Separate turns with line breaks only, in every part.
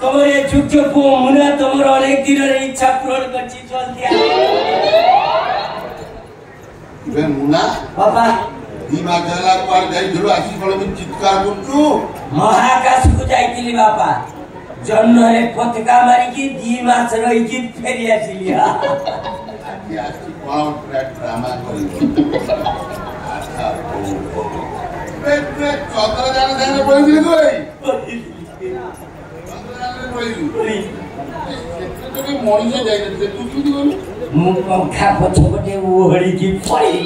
তোমার এই ছোট মুনা তোমার অনেক দিনের ইচ্ছা পূরণ করছি চল দিয়া
মুনা
বাবা
দিমা গলা পার যাই ধরো আসি বলে আমি চিৎকার করছু
মহাকাশକୁ ଯାଇଥିଲି বাবা জন্মরে পতাকা মারিকি 2 মাস রইকি ফেরি আসিলি
আজকে আসি পাউট ড্রামা করিব আচ্ছা পেট চতরা জানা জানা বইলি কই চতরা জানা বইলি সেটা মরিছে যাই না তুই কি দিবি
ମୁଁ ପଙ୍ଖା ପଛପଟେ ଓହଳିକି ପଳେଇ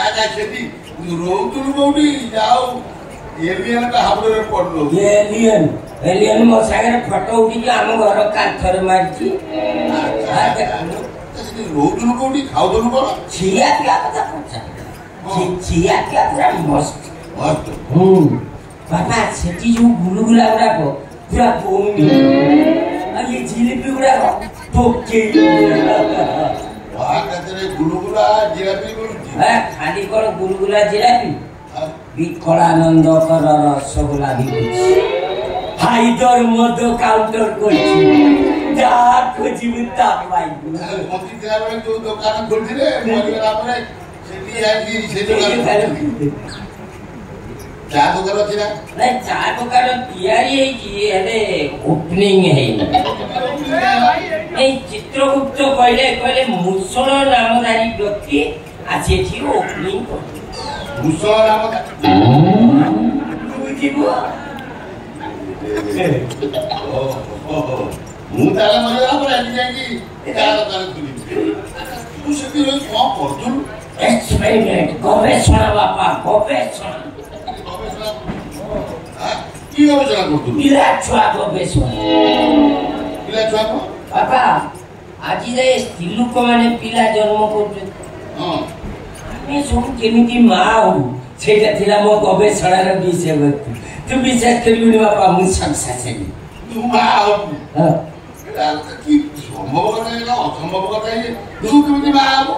ଆଚ୍ଛା ସେଠି ରହୁଥିଲୁ କୋଉଠି ଯାଉ ଏଲିୟନ ଟା ହାବୁଡରେ ପଡିଲୁ
ଏଲିୟନ ମୋ ସାଙ୍ଗରେ ଫଟୋ ଉଠିକି ଆମ ଘର କାନ୍ଥରେ ମାରିଛି
ରହୁଥିଲୁ କୋଉଠି ଖାଉଥିଲୁ କଣ
ଖିଆ ପିଆ କଥା ପଚାର ଖିଆ ପିଆ ପୁରା ମସ୍ତ ବାବା ସେଠି ଯୋଉ ଗୁଲୁଗୁଲା ଗୁଡାକ ପୁରା ବଉନି ଆଉ ଏ ଜିଲିପି ଗୁଡାକ
ଗୁଲୁଗୁଲା ଜିଲାପି
ଖାଲି କଣ ଗୁଲୁଗୁଲା ଜିଲାପି ବିକଳାନନ୍ଦଙ୍କର ରସଗୋଲା ବିକୁଛି ହାଇଦର ମଦ କାଉଣ୍ଟର କରିଛି ଯାହା ଖୋଜିବୁ ତା ପାଇବୁ
ଯୋଉ ଦୋକାନ ଖୋଲିଥିଲେ ମରିଗଲା ପରେ ସେଠି ଯାଇକି ସେ ଦୋକାନ ଚା ଦୋକାନ ଅଛି ନା
ନାଇଁ ଚା ଦୋକାନ ତିଆରି ହେଇଛି ହେଲେ ଓପନିଂ ହେଇନି এই চিত্রগুপ্ত কইলে কইলে মুসল নামধারী ব্যক্তি আছে এটি ওপেনিং করে
মুসল নাম
বুঝিব
ମୁଁ ତାହେଲେ ମରିଗଲା ପରେ ଆଜି ଯାଇକି ଚା ଦୋକାନ ଖୋଲିବି ତୁ ସେଠି ରହି କଣ କରୁଥିଲୁ
ଏକ୍ସପେରିମେଣ୍ଟ ଗବେଷଣା ବାପା ଗବେଷଣା
কি গবেষণা করতুলু
পিলা ছুয়া গবেষণা
ପିଲା ଛୁଆକୁ
ବାପା ଆଜି ଯାଏ ସ୍ତ୍ରୀ ଲୋକମାନେ ପିଲା ଜନ୍ମ କରୁଛନ୍ତି ଆମେ ସବୁ କେମିତି ମା ହଉ ସେଇଟା ଥିଲା ମୋ ଗବେଷଣାର ବିଷୟବସ୍ତୁ ତୁ ବିଶ୍ୱାସ କରିବୁନି ବାପା ମୁଁ ସକ୍ସେସ୍ ହେଲି
ତୁ ମା ହବୁ কি সম্ভব কথা এটা অসম্ভব কথা তু কেମିତି ମା ହବୁ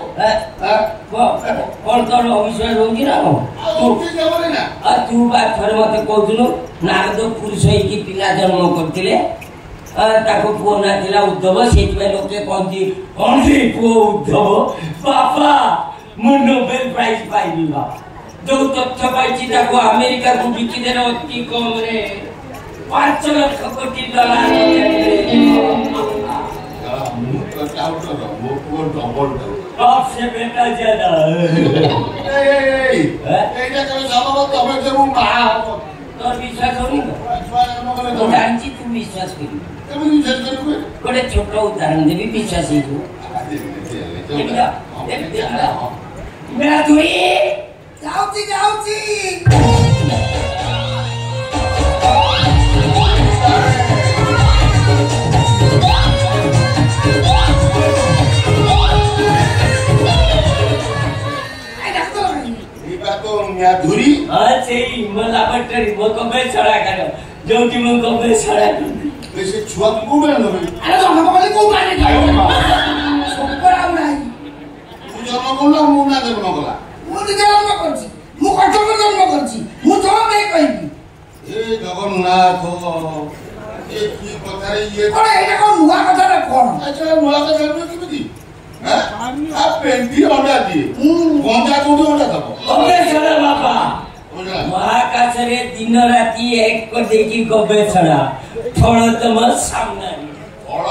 କଣ ତୋର ଅବିଶ୍ୱାସ ହଉଛି ନା ତୁ ବା ଥରେ ମତେ କହୁଥିଲୁ ନାରଦ ପୁରୁଷ ହେଇକି ପିଲା ଜନ୍ମ କରିଥିଲେ ତାକୁ ପୁଅ ନା ଥିଲା ଉଦ୍ଧବ ସେଇଥିପାଇଁ ଲୋକେ କହନ୍ତି ପୁଅ ଉଦ୍ଧବ ବାପା ମୁଁ ନୋବେଲ ପ୍ରାଇଜ ପାଇବି ବାପା ଯୋଉ ତଥ୍ୟ ପାଇଛି ତାକୁ ଆମେରିକାକୁ ବିକିଦେଲେ ଅତି କମରେ $5 ଲକ୍ଷ କୋଟି से बेटा ज्यादा তোর বিশ্বাস হবি জানছি তুই বিশ্বাস করবি গোটে ছোট উদাহরণ দেবি বিশ্বাস ହେଇଯିବ ଯାଉଛି ଯାଉଛି
ଧୁରି
ସେଇ ମୋ ଲାବରେଟୋରୀ ମୋ ଗବେଷଣା କର ଯୋଉଠି ମୁଁ ଗବେଷଣା କଲି
ସେ ଛୁଆ କୋଉଠି ଆଣିଲ
ଆରେ ଜନ୍ମ କଲି କୋଉ ମାନେ ଶଙ୍କର ଆଉ ନାହିଁ
ତୁ ଜନ୍ମ କଲା ମୁଁ ନା ଜନ୍ମ କଲା
ମୁଁ ନିଜେ ଜନ୍ମ କରିଛି ମୁଁ କଟକ ଜନ୍ମ କରିଛି ମୁଁ ଜଣ ଦେଇ କହିବି
ଏ ଜଗନ୍ନାଥ ଏ କି କଥାରେ ଇଏ
କଣ ଏଇଟା କଣ ନୂଆ କଥାଟା କଣ
ଆଚ୍ଛା ନୂଆ କଥା କେମିତି पेंटी अंडा दिए गंजा कोठी अंडा दब
गवेषणा बापा महाकाश रे दिन राति एक को देखी गवेषणा फल तुम सामने
फल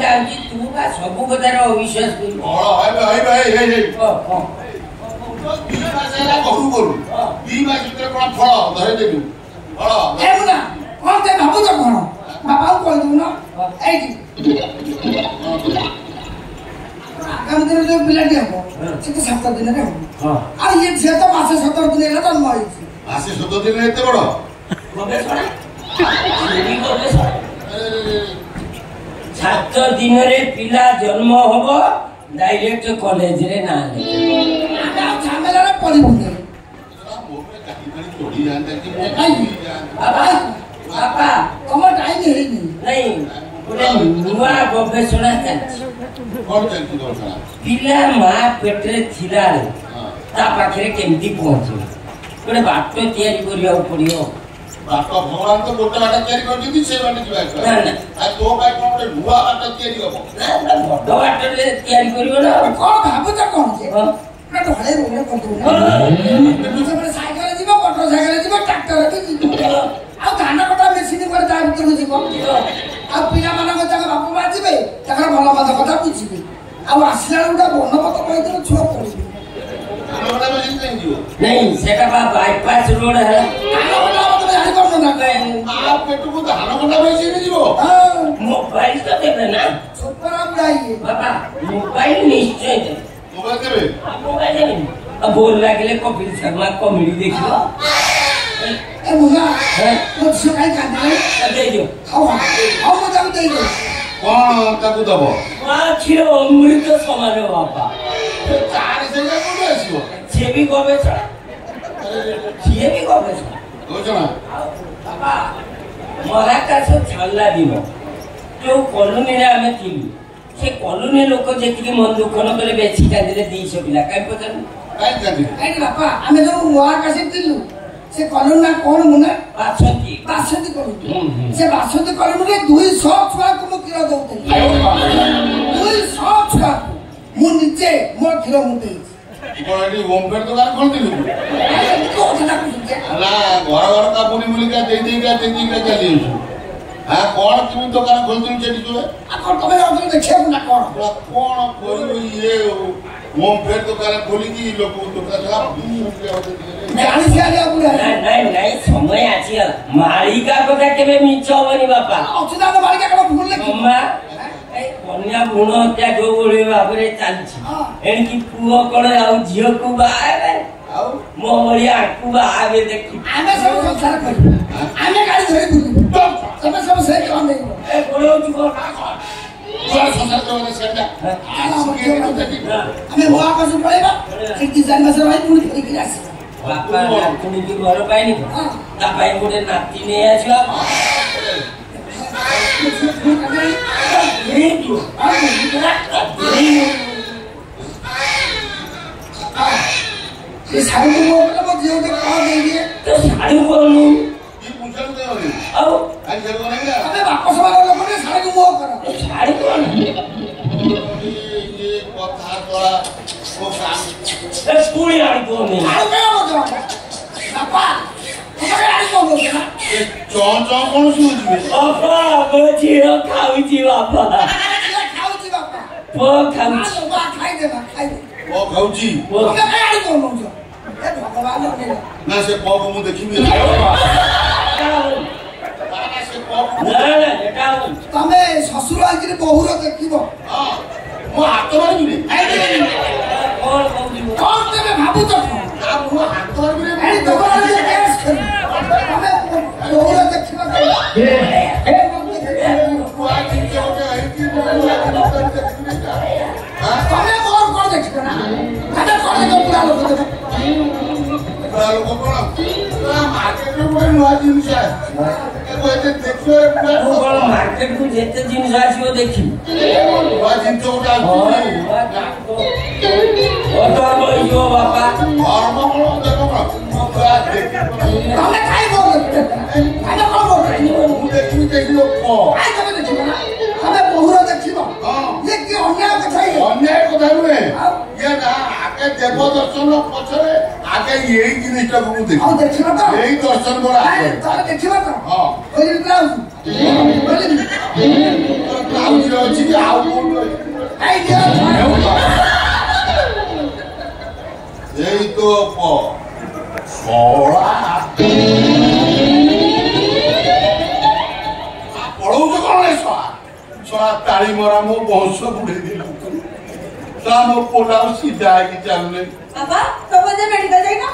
जानी तू का सब कथार अविश्वास कर
फल हाय भाई हे हे मासेला करू करू 2 मास भीतर कोन फल धरे देबू फल
ए मुना कोन ते भाबु त कोन बाबा को कह दउ ना ए आगामी दिन जो पिलाटी हम से तो 7 दिन रे हम आ ये झे तो मासे 17 दिन रे जन्म होई
मासे 17 दिन एते बड़
गवेषणा सेही गवेषणा 7 दिन रे पिला जन्म होबो डायरेक्ट कॉलेज रे ना ले आगा झमेला रे पड़िबुने
मोरे काटी काटी तोड़ी जानता कि
बाबा बाबा तुम टाइम हेई नहीं गोटे नुआ गवेषणा चलछि
कौन चलती गवेषणा
पिला मां पेटरे थिला ता पाखरे केमती पहुंचे गोटे बाट तैयारी करिया पड़ियो
ବାଟ ଭଗବାନ ତ ଗୋଟେ ବାଟ ତିଆରି କରିଛନ୍ତି ସେ ବାଟ ଯିବା
ନା ନା
ଆଉ ତୋ ପାଇଁ କଣ ଗୋଟେ ନୂଆ ବାଟ ତିଆରି ହବ
ନା ବଡ ବାଟରେ ତିଆରି କରିବ ନା
କଣ ଭାବୁଛ କଣ ଯେ ଢଳେଇ ରୋଡରେ କରିଦଉନ ସାଇକେଲ ଯିବ ମୋଟର ସାଇକେଲ ଯିବ ଟ୍ରାକ୍ଟର ବି ଯିବ ଆଉ ଧାନ କଟା ମେସିନ ପରେ ତା ଭିତରକୁ ଯିବ ଆଉ ପିଲାମାନଙ୍କ ତାଙ୍କ ବାପା ମା ଯିବେ ତାଙ୍କର ଭଲ ମନ୍ଦ କଥା ବୁଝିବେ ଆଉ ଆସିଲା ବେଳକୁ ଗୋଟେ ବନପତ କହିଦେଲେ ଛୁଆ ପଢିବେ
नहीं सेटा बा बाईपास रोड है मोबाइल तो देबे ना बाबा मोबाइल निश्चय दे मोबाइल देबे अब बोल लागले कपिल शर्मा कॉमेडी देखियो
ए मुगा मत सुनाई कांदे
दे दियो
आओ मत दे दो
कौन ताकू दबो
माछी अमृत समान बाबा
चार से कोठे आसीबो
से भी गवेषणा से भी गवेषणा
गवेषणा
बाबा मराकाश छल्ला दिन जो कॉलोनी रे आमे थिलु से कॉलोनी लोक जेतिकी मन दुख न करे बेची कांदिले 200 पिला काई पचन
काई कांदिले
काई बापा आमे जो मराकाश थिलु से कॉलोनी ना कोन मुना
बासंती
कॉलोनी से बासंती कॉलोनी रे 200 छुआ को मु किलो दउते 200 छुआ मु निचे मो किलो मु देई
कोडी ओमपेट दुकान खोल दिलु अला घर घर का बुनी बुनी का दे का चली हां कोन तुम दुकान खोल दिलु जेटी जो
आ कोन तमे और देखियो ना कोन
कोन ये ओमपेट दुकान खोली की लोग दुकान का
गाड़ी से आ गया
नहीं समय आछि मालिका कथा केबे मिछ होबनी बापा
अचुदा मालिका को भूल ले
अम्मा कन्या भ्रूण हत्या जो बोले भाबरे चालछि एणकी पुओ कोळे आउ झियो को बाए आउ मो बलिया को बाए देखि
आमे सब संसार करी आमे गाड़ी धरि बुली सब से काम नहीं
ए कोयो जुको का
पूरा संसार तो ने सेटा
हमें वहां का सुन पड़ेगा एक डिजाइन में से भाई पूरी तरीके से
बापा नातुनी की घर पाइनी ता पाई गोटे नाती ने आछियो
ये साड़ी को मतलब वो जो के कहा दे दिए
तो साड़ी को नु
ये पूछल दे हो
आओ
आज जब नहीं
अबे वापस वाला लोग ने साड़ी को वो करो
साड़ी को
ये कथा तोरा वो काम
ए पूरी आड़ी को नहीं
आ गया वो तो पापा तुम्हारे आड़ी को बोल ना
ये चौं कौन सुझबे
बापा बचियो खाउची बापा
खाऊची बापा
वो खाउची
बा खाई दे
वो खाउची
वो आड़ी को मौजो ए भगवान ने
ना से पॉप मु देखिबे से पॉप
ना बेटा
तमे ससुर आइकरी बहुर देखिबो
हां मो हाथ मारबी रे
कौन कहू
कौन तमे भाबु तो
आ मो हाथ मारबी रे
अरे दोबारा जे केस कर तमे बहुर देखिबो ए
बुआ की के होते है कि तमे
मोर को देखिबो ना तमे कोन देखो पूरा लोग देखो
पूरा लोग कोन पूरा मार्केट में कोई नया जिनिस है कोई ते देखो
वो कौन मार्केट को जेते जिनिस आछियो देखि
नया जिनिस उठा
ओ तो बइयो बापा
और मो देखो मो पूरा देख
तमे खाई बोल तमे कोन बोल
मु देखिलो को
आ तमे देखिबो ना तमे बहुर देखिबो
हां
ये कि अन्याय कथा है
अन्याय कथा नुहे ये ना आगे देव दर्शन पछरे आगे यही जिनिसटा को मु देखि
और देखिबो तो
यही दर्शन बड़ा
अरे तमे देखिबो तो
हां
कोई ब्लाउज बोली
ब्लाउज अछि कि आउ कोन
आई दियो
यही तो प सोळा पढ़ौ तो कोन है सोळा ताली मरा मो बहुत बुढ़े दिल ता मो पोला सीधा की चलने
बाबा तो मुझे मेडिकल जाएगा